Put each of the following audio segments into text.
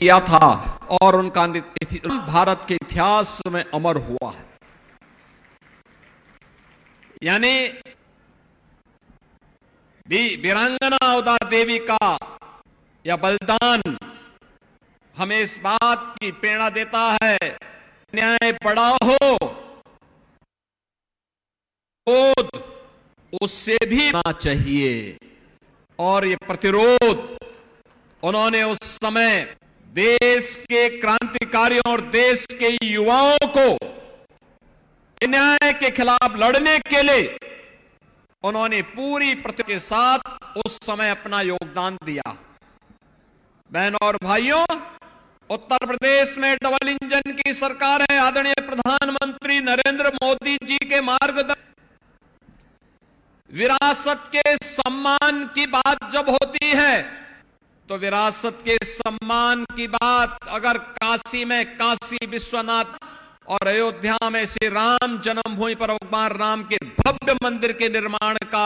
किया था और उनका भारत के इतिहास में अमर हुआ है। यानी वीरांगना उदा देवी का यह बलिदान हमें इस बात की प्रेरणा देता है, न्याय बड़ा हो उससे भी होना चाहिए। और ये प्रतिरोध उन्होंने उस समय देश के क्रांतिकारियों और देश के युवाओं को अन्याय के खिलाफ लड़ने के लिए उन्होंने पूरी प्रतिबद्धता के साथ उस समय अपना योगदान दिया। बहनों और भाइयों, उत्तर प्रदेश में डबल इंजन की सरकार है। आदरणीय प्रधानमंत्री नरेंद्र मोदी जी के मार्गदर्शन, विरासत के सम्मान की बात जब होती है तो विरासत के सम्मान की बात अगर काशी में काशी विश्वनाथ और अयोध्या में श्री राम जन्मभूमि पर भगवान राम के भव्य मंदिर के निर्माण का,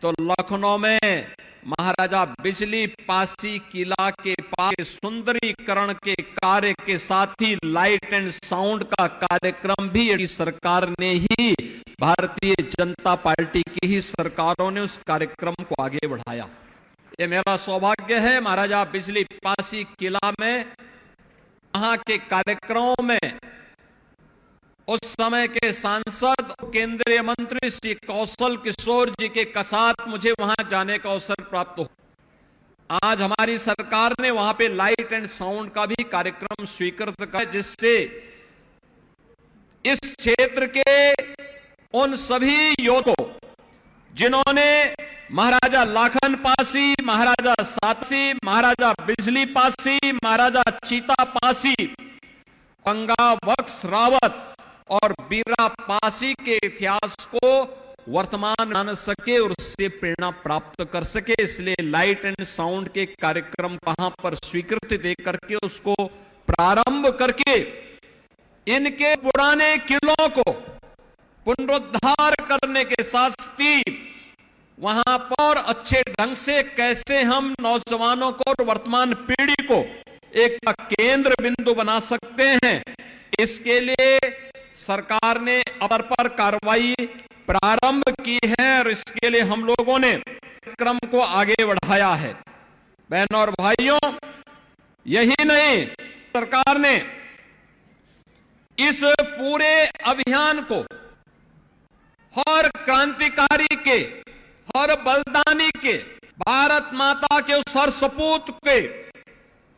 तो लखनऊ में महाराजा बिजली पासी किला के पास सुंदरीकरण के कार्य के साथ ही लाइट एंड साउंड का कार्यक्रम भी सरकार ने ही, भारतीय जनता पार्टी की ही सरकारों ने उस कार्यक्रम को आगे बढ़ाया। ये मेरा सौभाग्य है महाराजा बिजली पासी किला में वहां के कार्यक्रमों में उस समय के सांसद केंद्रीय मंत्री श्री कौशल किशोर जी के साथ मुझे वहां जाने का अवसर प्राप्त हो। आज हमारी सरकार ने वहां पे लाइट एंड साउंड का भी कार्यक्रम स्वीकृत किया, जिससे इस क्षेत्र के उन सभी योद्धों जिन्होंने महाराजा लाखन पासी, महाराजा सातसी, महाराजा बिजली पासी, महाराजा चीता पासी, गंगा बख्श रावत और बीरा पासी के इतिहास को वर्तमान जान सके और उससे प्रेरणा प्राप्त कर सके, इसलिए लाइट एंड साउंड के कार्यक्रम वहां पर स्वीकृति दे करके उसको प्रारंभ करके इनके पुराने किलों को पुनरुद्धार करने के साथ ही वहां पर अच्छे ढंग से कैसे हम नौजवानों को और वर्तमान पीढ़ी को एक केंद्र बिंदु बना सकते हैं, इसके लिए सरकार ने अपर पर कार्रवाई प्रारंभ की है और इसके लिए हम लोगों ने क्रम को आगे बढ़ाया है। बहनों और भाइयों, यही नहीं, सरकार ने इस पूरे अभियान को हर क्रांतिकारी के, हर बलिदानी के, भारत माता के उस हर सपूत के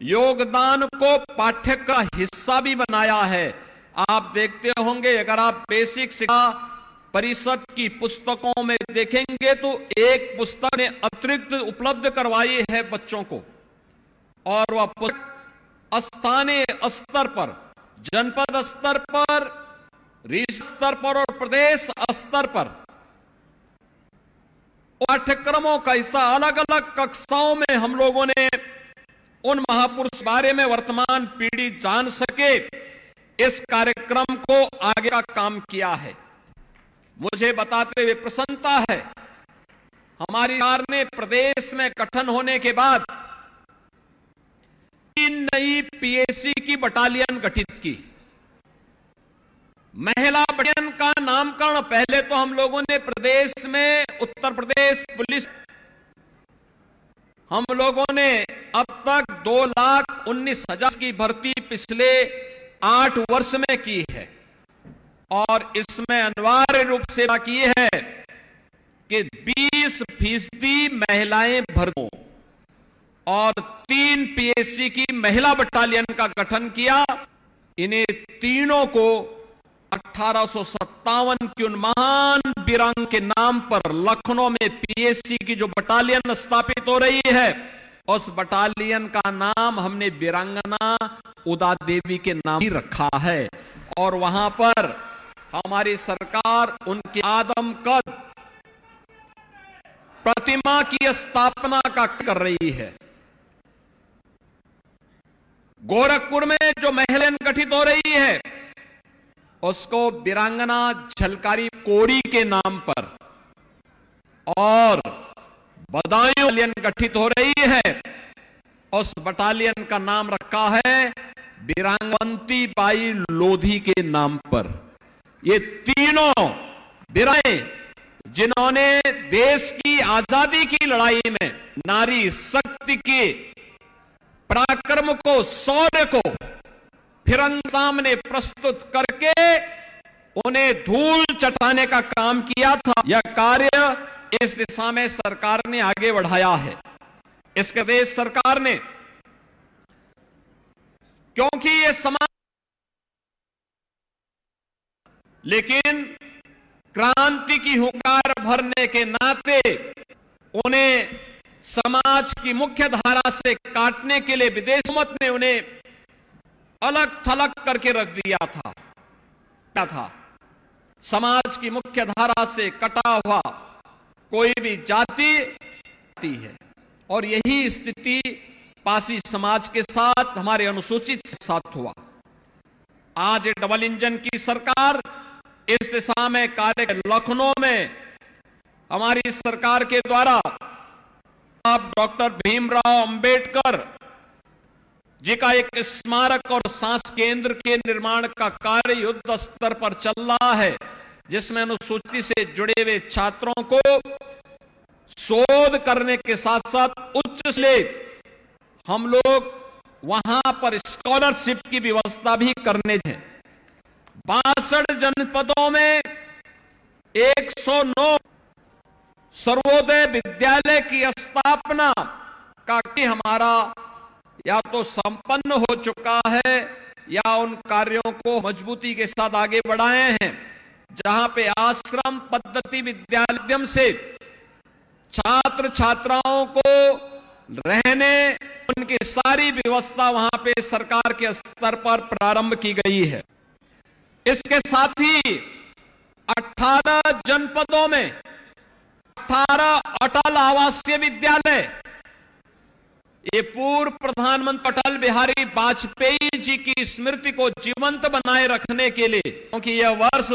योगदान को पाठ्य का हिस्सा भी बनाया है। आप देखते होंगे, अगर आप बेसिक शिक्षा परिषद की पुस्तकों में देखेंगे तो एक पुस्तक ने अतिरिक्त उपलब्ध करवाई है बच्चों को, और वह पुस्तक स्थानीय स्तर पर, जनपद स्तर पर, राज्य स्तर पर और प्रदेश स्तर पर पाठ्यक्रमों का हिस्सा, अलग अलग कक्षाओं में हम लोगों ने उन महापुरुष बारे में वर्तमान पीढ़ी जान सके, इस कार्यक्रम को आगे का काम किया है। मुझे बताते हुए प्रसन्नता है, हमारी सरकार ने प्रदेश में गठन होने के बाद 3 नई पीएसी की बटालियन गठित की। महिला बटालियन का नामकरण पहले तो हम लोगों ने प्रदेश में उत्तर प्रदेश पुलिस, हम लोगों ने अब तक 2,19,000 की भर्ती पिछले 8 वर्ष में की है, और इसमें अनिवार्य रूप से की है कि 20% महिलाएं भर्ती, और 3 पीएससी की महिला बटालियन का गठन किया। इन्हें तीनों को 1857 की उन महान वीरांगना के नाम पर लखनऊ में पीएससी की जो बटालियन स्थापित हो रही है, उस बटालियन का नाम हमने वीरांगना उदा देवी के नाम ही रखा है। और वहां पर हमारी सरकार उनके आदमकद प्रतिमा की स्थापना का कर रही है। गोरखपुर में जो महलन गठित हो रही है, उसको वीरांगना झलकारी कोड़ी के नाम पर, और बदायूं बटालियन गठित हो रही है, उस बटालियन का नाम रखा है वीरांगवंती बाई लोधी के नाम पर। ये तीनों वीराएं जिन्होंने देश की आजादी की लड़ाई में नारी शक्ति के पराक्रम को, शौर्य को फिरंग सामने प्रस्तुत करके उन्हें धूल चटाने का काम किया था। यह कार्य इस दिशा में सरकार ने आगे बढ़ाया है। इसके देश सरकार ने, क्योंकि ये समाज, लेकिन क्रांति की हुंकार भरने के नाते उन्हें समाज की मुख्य धारा से काटने के लिए विदेश हुकूमत ने उन्हें अलग थलग करके रख दिया था। क्या था? समाज की मुख्य धारा से कटा हुआ कोई भी जाति है, और यही स्थिति पासी समाज के साथ, हमारे अनुसूचित के साथ हुआ। आज डबल इंजन की सरकार इस दिशा में कार्य, लखनऊ में हमारी सरकार के द्वारा अब डॉक्टर भीमराव अंबेडकर जी का एक स्मारक और सांस केंद्र के निर्माण का कार्य युद्ध स्तर पर चल रहा है, जिसमें अनुसूचित से जुड़े हुए छात्रों को शोध करने के साथ साथ उच्च से हम लोग वहां पर स्कॉलरशिप की व्यवस्था भी करने थे। 62 जनपदों में 109 सर्वोदय विद्यालय की स्थापना का कि हमारा या तो संपन्न हो चुका है या उन कार्यों को मजबूती के साथ आगे बढ़ाए हैं, जहां पे आश्रम पद्धति विद्यालय से छात्र छात्राओं को रहने, उनकी सारी व्यवस्था वहां पे सरकार के स्तर पर प्रारंभ की गई है। इसके साथ ही 18 जनपदों में 18 अटल आवासीय विद्यालय, ये पूर्व प्रधानमंत्री अटल बिहारी वाजपेयी जी की स्मृति को जीवंत बनाए रखने के लिए, क्योंकि यह वर्ष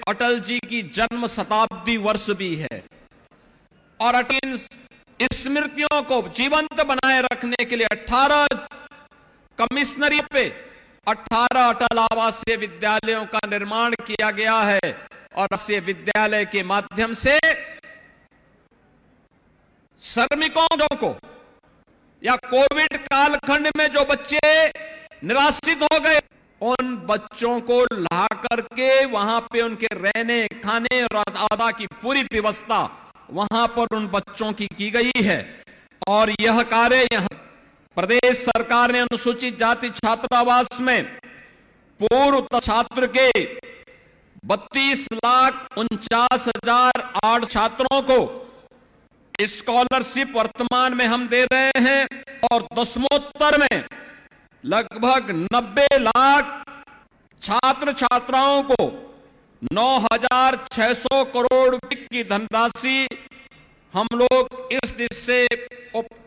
अटल जी की जन्म शताब्दी वर्ष भी है, और अटल स्मृतियों को जीवंत बनाए रखने के लिए 18 कमिश्नरी पे 18 अटल आवासीय विद्यालयों का निर्माण किया गया है, और आवासीय विद्यालय के माध्यम से श्रमिकों को या कोविड कालखंड में जो बच्चे निराश्रित हो गए, उन बच्चों को ला करके वहां पे उनके रहने, खाने और अदा की पूरी व्यवस्था वहां पर उन बच्चों की गई है। और यह कार्य यहां प्रदेश सरकार ने अनुसूचित जाति छात्रावास में पूर्व छात्र के 32,49,008 छात्रों को स्कॉलरशिप वर्तमान में हम दे रहे हैं, और दसमोत्तर में लगभग 90 लाख छात्र छात्राओं को 9,600 करोड़ की धनराशि हम लोग इस देश से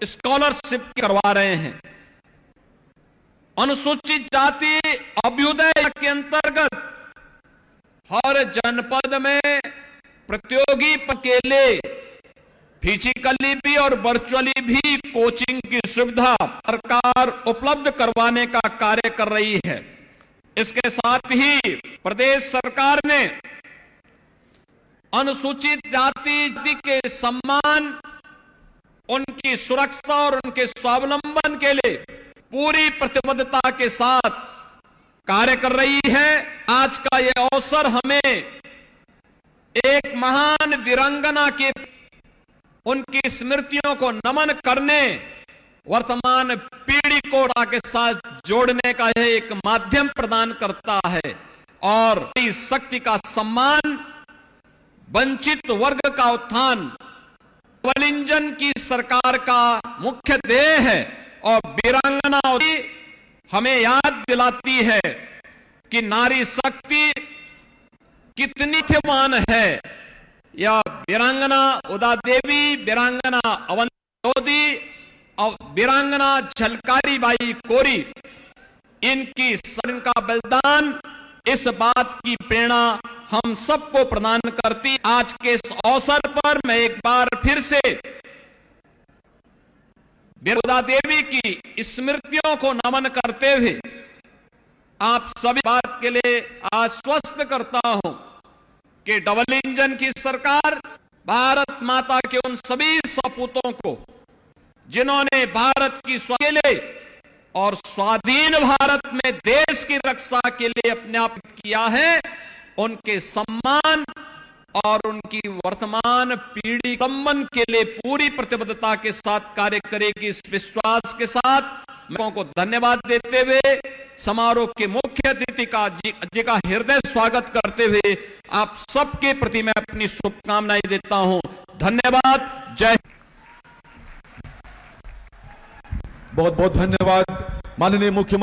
स्कॉलरशिप करवा रहे हैं। अनुसूचित जाति अभ्युदय के अंतर्गत हर जनपद में प्रतियोगी के लिए फिजिकली भी और वर्चुअली भी कोचिंग की सुविधा सरकार उपलब्ध करवाने का कार्य कर रही है। इसके साथ ही प्रदेश सरकार ने अनुसूचित जाति के सम्मान, उनकी सुरक्षा और उनके स्वावलंबन के लिए पूरी प्रतिबद्धता के साथ कार्य कर रही है। आज का यह अवसर हमें एक महान वीरांगना के उनकी स्मृतियों को नमन करने, वर्तमान पीढ़ी को के साथ जोड़ने का यह एक माध्यम प्रदान करता है, और इस शक्ति का सम्मान, वंचित वर्ग का उत्थान डबल इंजन की सरकार का मुख्य ध्येय है। और वीरांगना हमें याद दिलाती है कि नारी शक्ति कितनी मान है। यह वीरांगना उदा देवी, वीरांगना अवंती और वीरांगना झलकारी बाई कोरी, इनका बलिदान इस बात की प्रेरणा हम सबको प्रदान करती। आज के इस अवसर पर मैं एक बार फिर से विरजा देवी की स्मृतियों को नमन करते हुए आप सभी बात के लिए आश्वस्त करता हूं कि डबल इंजन की सरकार भारत माता के उन सभी सपूतों को जिन्होंने भारत की के लिए और स्वाधीन भारत में देश की रक्षा के लिए अपने आप किया है, उनके सम्मान और उनकी वर्तमान पीढ़ी सम्मान के लिए पूरी प्रतिबद्धता के साथ कार्य करेगी। इस विश्वास के साथ मैं को धन्यवाद देते हुए समारोह के मुख्य अतिथि जी का हृदय स्वागत करते हुए आप सबके प्रति मैं अपनी शुभकामनाएं देता हूं। धन्यवाद। जय। बहुत बहुत धन्यवाद माननीय मुख्यमंत्री।